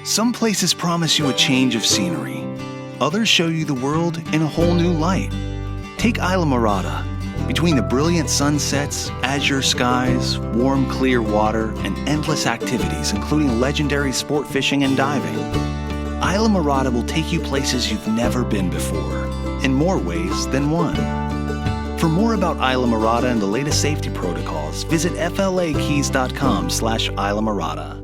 Some places promise you a change of scenery. Others show you the world in a whole new light. Take Isla Morada. Between the brilliant sunsets, azure skies, warm, clear water, and endless activities, including legendary sport fishing and diving, Isla Morada will take you places you've never been before, in more ways than one. For more about Isla Morada and the latest safety protocols, visit flakeys.com/Isla Morada.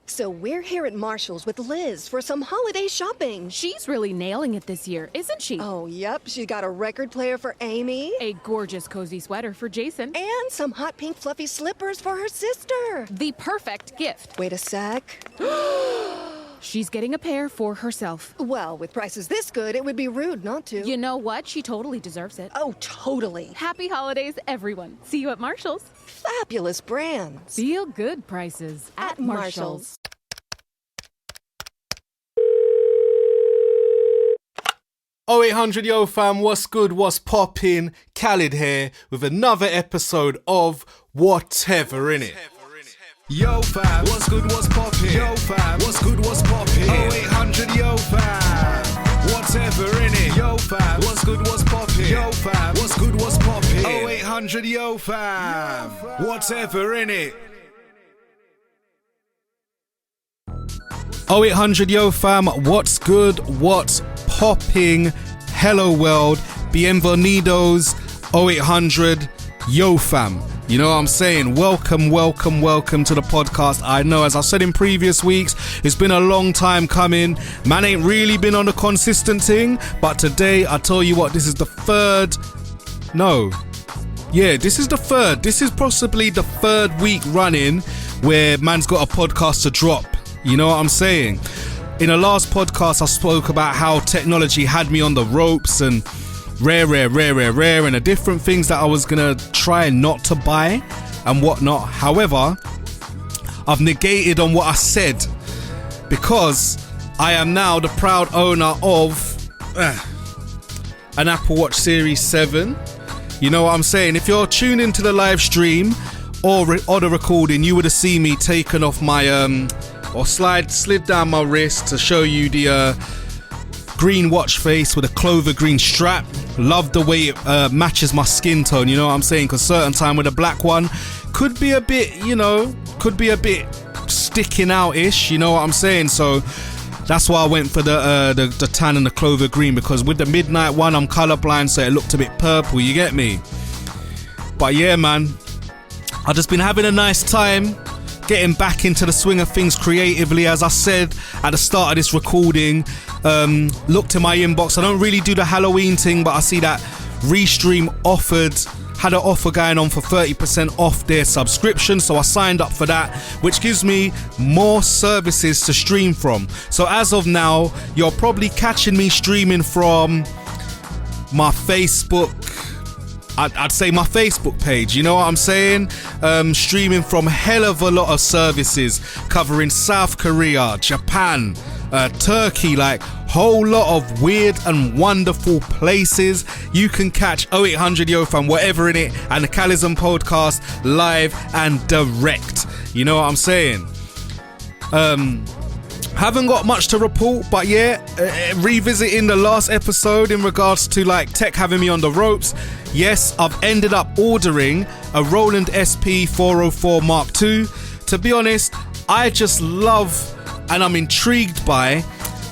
So we're here at Marshall's with Liz for some holiday shopping. She's really nailing it this year, isn't she? Oh, yep. She got a record player for Amy. A gorgeous cozy sweater for Jason. And some hot pink fluffy slippers for her sister. The perfect gift. Wait a sec. She's getting a pair for herself. Well, with prices this good, it would be rude not to. You know what? She totally deserves it. Oh, totally. Happy holidays, everyone. See you at Marshall's. Fabulous brands. Feel good prices at Marshall's. 0800 Yo Fam, what's good, what's poppin'? Khalid here with another episode of WHTVRINNIT. Yo fam, what's good, what's poppin'? Yo fam, what's good, what's poppin'? 0800 Yo fam, whatever in it. Yo fam, what's good, what's poppin'? Yo fam, what's good, what's poppin'? 0800 Yo fam, whatever in it. 0800 Yo Fam, what's good, what's popping? Hello world, bienvenidos, 0800 Yo Fam. You know what I'm saying? Welcome to the podcast. I know, as I said in previous weeks, it's been a long time coming. Man ain't really been on a consistent thing, but today, I tell you what, this is the third. This is possibly the third week running where man's got a podcast to drop. You know what I'm saying? In the last podcast, I spoke about how technology had me on the ropes and rare, and the different things that I was gonna try not to buy and whatnot. However, I've negated on what I said because I am now the proud owner of an Apple Watch Series 7. You know what I'm saying? If you're tuned into the live stream or the recording, you would have seen me taken off my slid down my wrist to show you the green watch face with a clover green strap. Love the way it matches my skin tone, you know what I'm saying? Because certain time with a black one could be a bit sticking out-ish, you know what I'm saying? So that's why I went for the tan and the clover green, because with the midnight one I'm colorblind, so it looked a bit purple, you get me? But yeah, man, I've just been having a nice time getting back into the swing of things creatively. As I said at the start of this recording, looked in my inbox. I don't really do the Halloween thing, but I see that Restream had an offer going on for 30% off their subscription, so I signed up for that, which gives me more services to stream from. So as of now, you're probably catching me streaming from my Facebook, I'd say my Facebook page, you know what I'm saying? Streaming from hell of a lot of services covering South Korea, Japan, Turkey, like whole lot of weird and wonderful places. You can catch 0800 Yo Fam, whatever in it, and the Khalidism podcast live and direct. You know what I'm saying? Haven't got much to report, but yeah, revisiting the last episode in regards to like tech having me on the ropes. Yes, I've ended up ordering a Roland SP 404 Mark II. To be honest, I just love and I'm intrigued by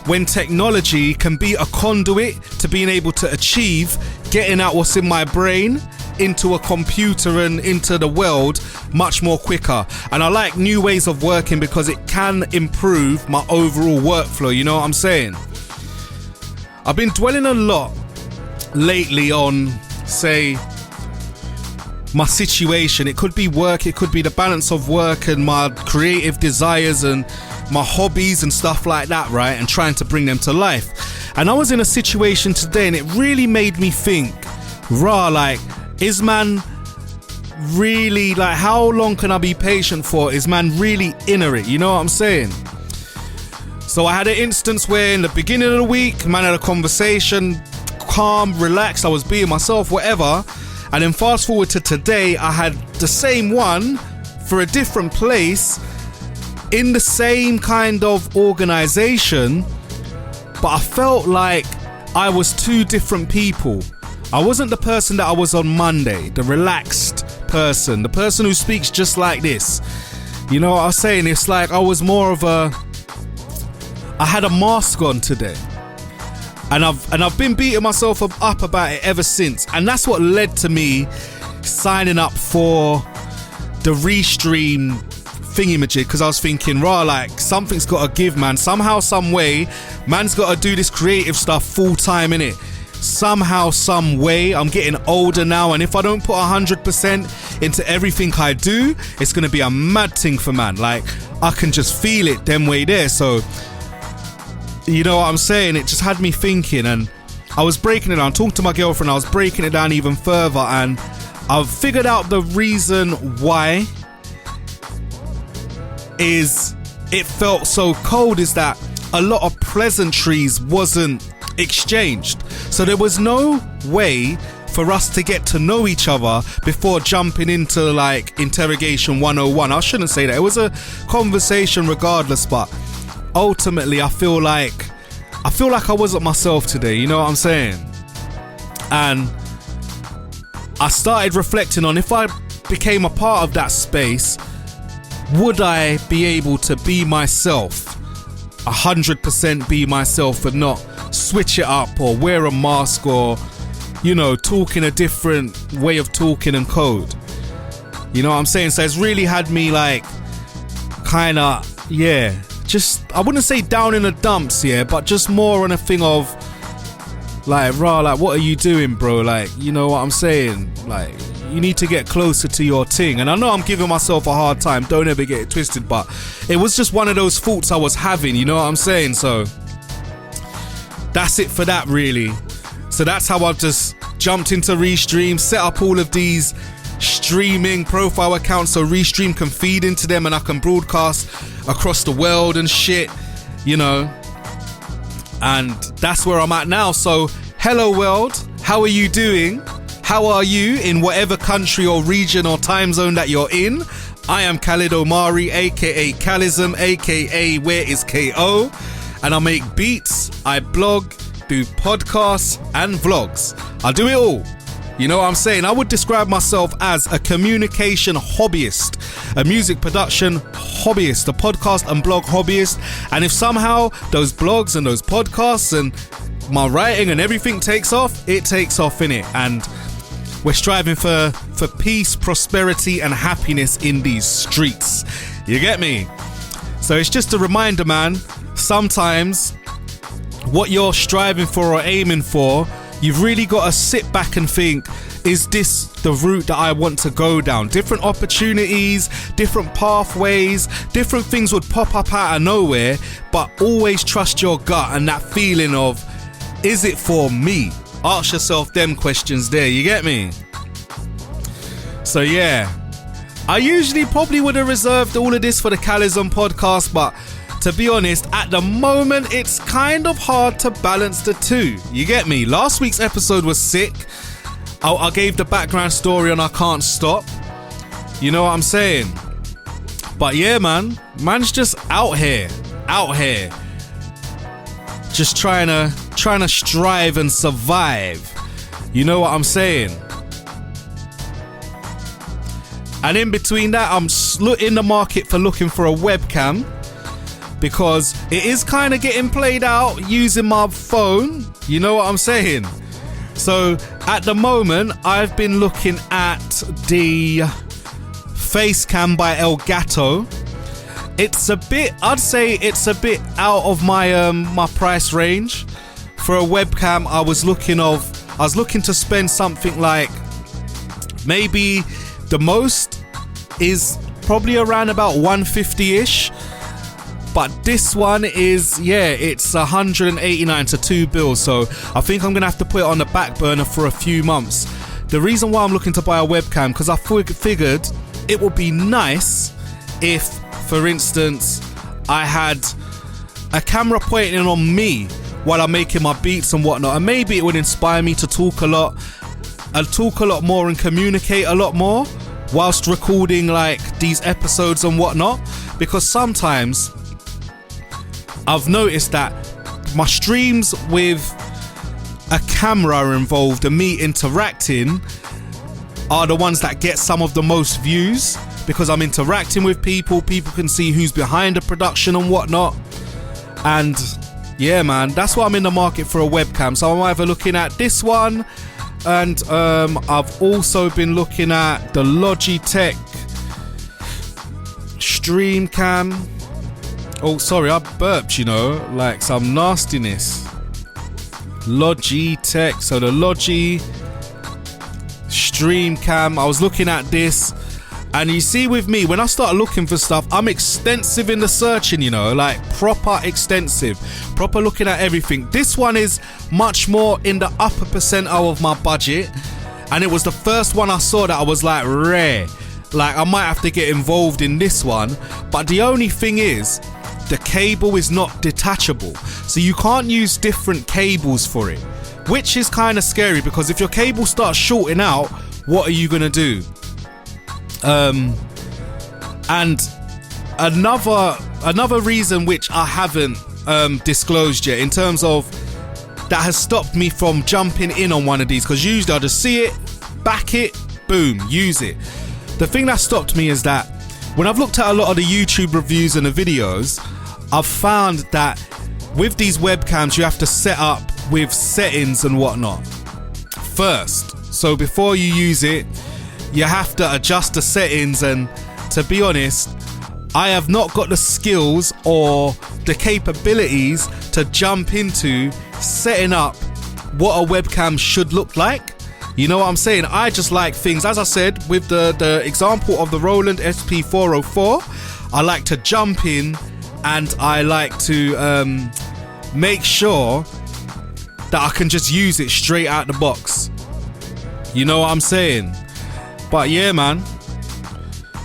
when technology can be a conduit to being able to achieve getting out what's in my brain into a computer and into the world much more quicker. And I like new ways of working because it can improve my overall workflow, you know what I'm saying? I've been dwelling a lot lately on, say, my situation. It could be work, it could be the balance of work and my creative desires and my hobbies and stuff like that, right? And trying to bring them to life. And I was in a situation today and it really made me think, is man really, like, how long can I be patient for? Is man really in it? You know what I'm saying? So I had an instance where in the beginning of the week, man had a conversation, calm, relaxed, I was being myself, whatever. And then fast forward to today, I had the same one for a different place. in the same kind of organization, but I felt like I was two different people. I wasn't the person that I was on Monday, the relaxed person, the person who speaks just like this. You know what I'm saying? It's like I was more of I had a mask on today. And I've been beating myself up about it ever since. And that's what led to me signing up for the Restream thingy-majig, because I was thinking, like, something's got to give, man. Somehow, some way, man's got to do this creative stuff full-time, innit? Somehow, some way. I'm getting older now, and if I don't put 100% into everything I do, it's going to be a mad thing for man. Like, I can just feel it them way there. So, you know what I'm saying? It just had me thinking, and I was breaking it down. Talking to my girlfriend, I was breaking it down even further, and I've figured out the reason why is it felt so cold is that a lot of pleasantries wasn't exchanged. So there was no way for us to get to know each other before jumping into like interrogation 101. I shouldn't say that. It was a conversation regardless, but ultimately I feel like I wasn't myself today, you know what I'm saying? And I started reflecting on, if I became a part of that space, would I be able to be myself, 100% be myself, and not switch it up or wear a mask or, you know, talk in a different way of talking and code? You know what I'm saying? So it's really had me like kind of, just, I wouldn't say down in the dumps, but just more on a thing of like, like, what are you doing, bro? Like, you know what I'm saying? Like, you need to get closer to your thing. And I know I'm giving myself a hard time, don't ever get it twisted, but it was just one of those thoughts I was having, you know what I'm saying? So that's it for that, really. So that's how I've just jumped into Restream, set up all of these streaming profile accounts so Restream can feed into them and I can broadcast across the world and shit, you know. And that's where I'm at now. So hello world, how are you doing? How are you in whatever country or region or time zone that you're in? I am Khalid Omari, aka Khalism, aka Where is KO, and I make beats, I blog, do podcasts and vlogs. I do it all. You know what I'm saying? I would describe myself as a communication hobbyist, a music production hobbyist, a podcast and blog hobbyist. And if somehow those blogs and those podcasts and my writing and everything takes off, it takes off, innit? And we're striving for peace, prosperity and happiness in these streets. You get me? So it's just a reminder, man, sometimes what you're striving for or aiming for, you've really got to sit back and think, is this the route that I want to go down? Different opportunities, different pathways, different things would pop up out of nowhere, but always trust your gut and that feeling of, is it for me? Ask yourself them questions there, you get me? So yeah, I usually probably would have reserved all of this for the Khalism podcast, but to be honest, at the moment, it's kind of hard to balance the two. You get me? Last week's episode was sick. I gave the background story on I Can't Stop. You know what I'm saying? But yeah, man's just out here. Just trying to strive and survive. You know what I'm saying? And in between that, I'm in the market for looking for a webcam, because it is kind of getting played out using my phone. You know what I'm saying? So at the moment, I've been looking at the Facecam by Elgato. I'd say it's a bit out of my my price range. For a webcam, I was looking to spend something like, maybe the most is probably around about 150-ish. But this one is, it's 189 to 2 bills. So I think I'm going to have to put it on the back burner for a few months. The reason why I'm looking to buy a webcam, because I figured it would be nice if, for instance, I had a camera pointing on me while I'm making my beats and whatnot. And maybe it would inspire me to talk a lot more and communicate a lot more whilst recording like these episodes and whatnot. because sometimes I've noticed that my streams with a camera involved and me interacting are the ones that get some of the most views, because I'm interacting with people can see who's behind the production and whatnot. And yeah, man, that's why I'm in the market for a webcam. So I'm either looking at this one, and I've also been looking at the Logitech Stream Cam. Oh, sorry, I burped, you know, like some nastiness. Logitech, so the Logi Stream Cam. I was looking at this, and you see with me, when I start looking for stuff, I'm extensive in the searching, you know, like proper extensive, proper looking at everything. This one is much more in the upper percentile of my budget, and it was the first one I saw that I was like, rare, like I might have to get involved in this one. But the only thing is, the cable is not detachable, so you can't use different cables for it, which is kind of scary, because if your cable starts shorting out, what are you gonna do? And another reason which I haven't disclosed yet, in terms of that has stopped me from jumping in on one of these, because usually I just see it, back it, boom, use it. The thing that stopped me is that when I've looked at a lot of the YouTube reviews and the videos, I've found that with these webcams you have to set up with settings and whatnot first. So before you use it, you have to adjust the settings, and to be honest, I have not got the skills or the capabilities to jump into setting up what a webcam should look like. You know what I'm saying? I just like things, as I said, with the example of the Roland SP404, I like to jump in and I like to make sure that I can just use it straight out the box. You know what I'm saying? But yeah, man,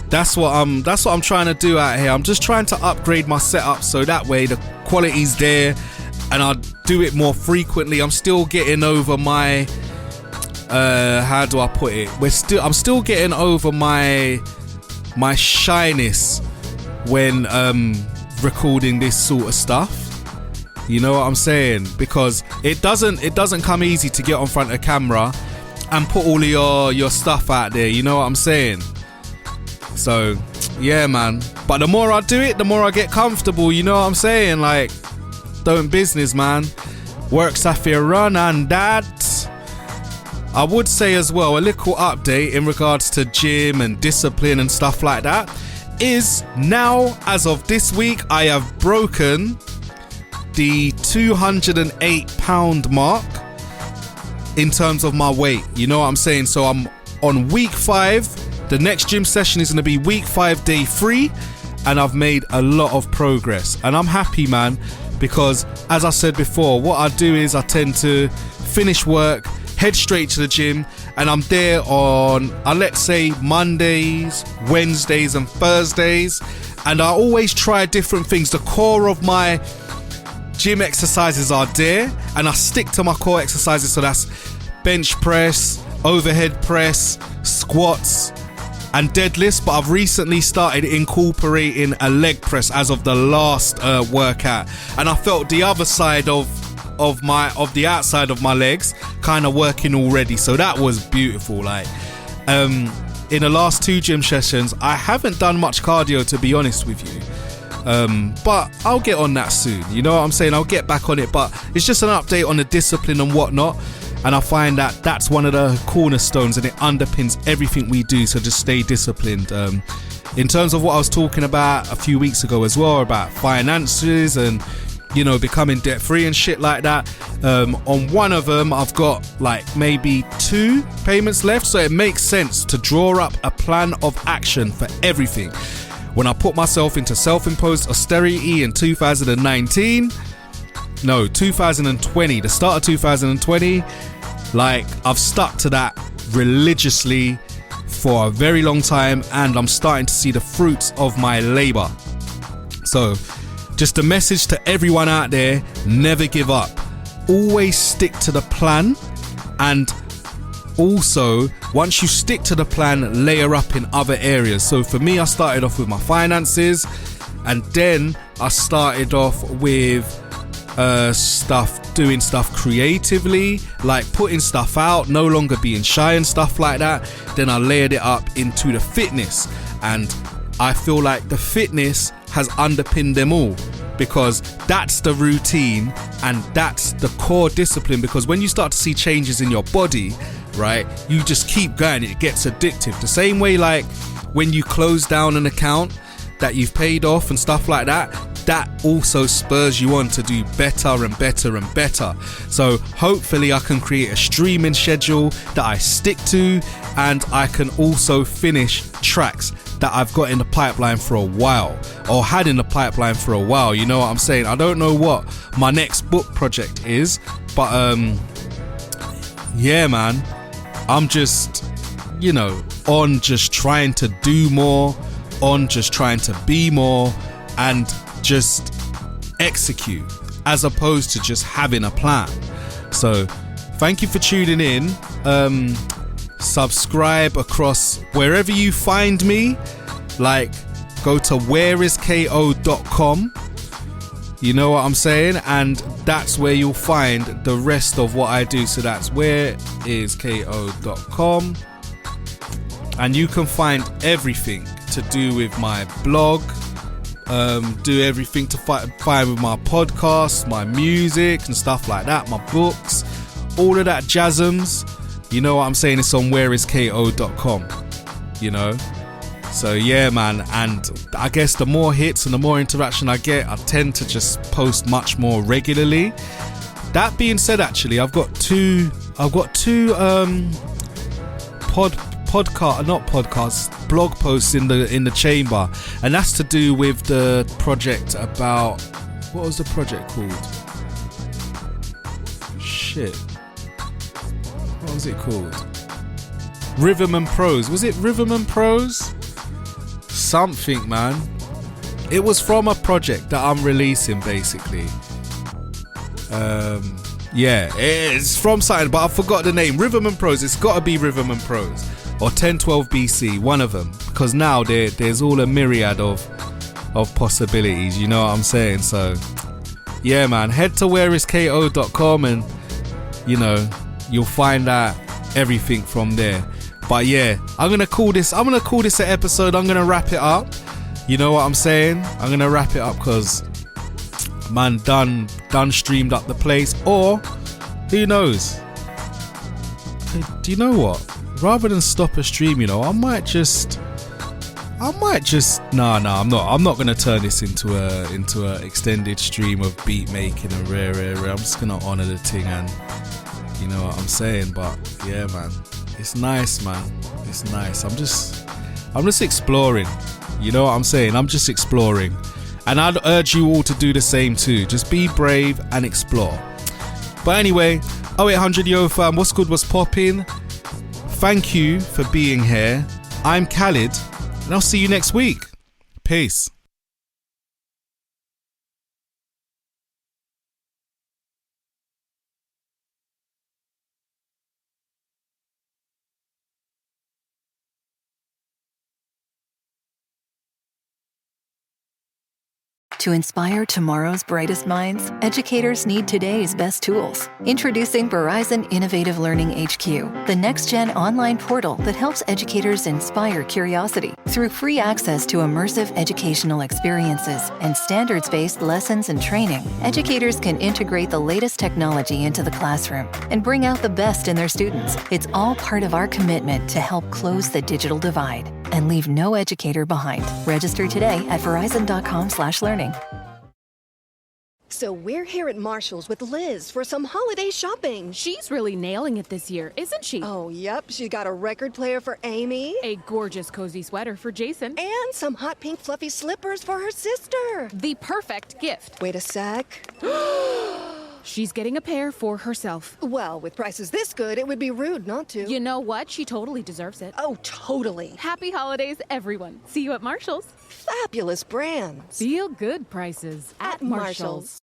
that's what I'm trying to do out here. I'm just trying to upgrade my setup so that way the quality's there and I do it more frequently. I'm still getting over my how do I put it? I'm still getting over my shyness when recording this sort of stuff. You know what I'm saying? Because it doesn't come easy to get on front of camera and put all of your stuff out there. You know what I'm saying? So yeah, man. But the more I do it, the more I get comfortable. You know what I'm saying? Like, doing business, man. Works off your run and that. I would say as well, a little update in regards to gym and discipline and stuff like that is now, as of this week, I have broken the 208 pound mark in terms of my weight. You know what I'm saying? So I'm on week 5. The next gym session is going to be week 5, day 3, and I've made a lot of progress, and I'm happy, man, because as I said before, what I do is I tend to finish work, head straight to the gym, and I'm there on, let's say, Mondays, Wednesdays and Thursdays, and I always try different things. The core of my gym exercises are there, and I stick to my core exercises, so that's bench press, overhead press, squats and deadlifts. But I've recently started incorporating a leg press as of the last workout, and I felt the other side of the outside of my legs kind of working already, so that was beautiful. Like in the last 2 gym sessions, I haven't done much cardio, to be honest with you, but I'll get on that soon. You know what I'm saying? I'll get back on it, but it's just an update on the discipline and whatnot, and I find that that's one of the cornerstones, and it underpins everything we do. So just stay disciplined. In terms of what I was talking about a few weeks ago as well, about finances and, you know, becoming debt free and shit like that, on one of them I've got like maybe 2 payments left, so it makes sense to draw up a plan of action for everything. When I put myself into self-imposed austerity in 2020, the start of 2020, like I've stuck to that religiously for a very long time, and I'm starting to see the fruits of my labor. So just a message to everyone out there: never give up, always stick to the plan, and also once you stick to the plan, layer up in other areas. So for me, I started off with my finances, And then I started off with doing stuff creatively, like putting stuff out, no longer being shy and stuff like that. Then I layered it up into the fitness, and I feel like the fitness has underpinned them all, because that's the routine and that's the core discipline. Because when you start to see changes in your body, right, you just keep going, it gets addictive. The same way like when you close down an account that you've paid off and stuff like that, that also spurs you on to do better and better and better. So hopefully I can create a streaming schedule that I stick to, and I can also finish tracks that I've got in the pipeline for a while, or had in the pipeline for a while. You know what I'm saying? I don't know what my next book project is, but yeah, man, I'm just, you know, on just trying to do more, on just trying to be more, and just execute, as opposed to just having a plan. So thank you for tuning in. Subscribe across wherever you find me, like go to whereisko.com, you know what I'm saying, and that's where you'll find the rest of what I do. So that's whereisko.com, and you can find everything to do with my blog, do everything to find with my podcast, my music and stuff like that, my books, all of that jazzums. You know what I'm saying? It's on whereisko.com, you know. So yeah, man, and I guess the more hits and the more interaction I get, I tend to just post much more regularly. That being said, actually, I've got two blog posts in the chamber, and that's to do with the project about, what was the project called? Shit. What was it called? Rhythm and Prose. Was it Rhythm and Prose? Something, man. It was from a project that I'm releasing, basically. Yeah, it's from something, but I forgot the name. Rhythm and Prose. It's got to be Rhythm and Prose, or 1012 BC, one of them, because now there's all a myriad of possibilities, you know what I'm saying? So yeah, man, head to whereisko.com, and you know, you'll find out everything from there. But yeah, I'm gonna call this an episode. I'm gonna wrap it up, you know what I'm saying? I'm gonna wrap it up because, man, done streamed up the place. Or who knows, do you know what, rather than stop a stream, you know, I might just I'm not gonna turn this into a extended stream of beat making and rare. I'm just gonna honor the thing, and you know what I'm saying. But yeah, man, it's nice, man. It's nice. I'm just exploring. You know what I'm saying? I'm just exploring. And I'd urge you all to do the same too. Just be brave and explore. But anyway, 0800 Yo fam, what's good, what's popping? Thank you for being here. I'm Khalid, and I'll see you next week. Peace. To inspire tomorrow's brightest minds, educators need today's best tools. Introducing Verizon Innovative Learning HQ, the next-gen online portal that helps educators inspire curiosity. Through free access to immersive educational experiences and standards-based lessons and training, educators can integrate the latest technology into the classroom and bring out the best in their students. It's all part of our commitment to help close the digital divide and leave no educator behind. Register today at verizon.com/learning. So we're here at Marshall's with Liz for some holiday shopping. She's really nailing it this year, isn't she? Oh, yep. She got a record player for Amy. A gorgeous cozy sweater for Jason. And some hot pink fluffy slippers for her sister. The perfect gift. Wait a sec. She's getting a pair for herself. Well, with prices this good, it would be rude not to. You know what? She totally deserves it. Oh, totally. Happy holidays, everyone. See you at Marshall's. Fabulous brands. Feel good prices at Marshall's.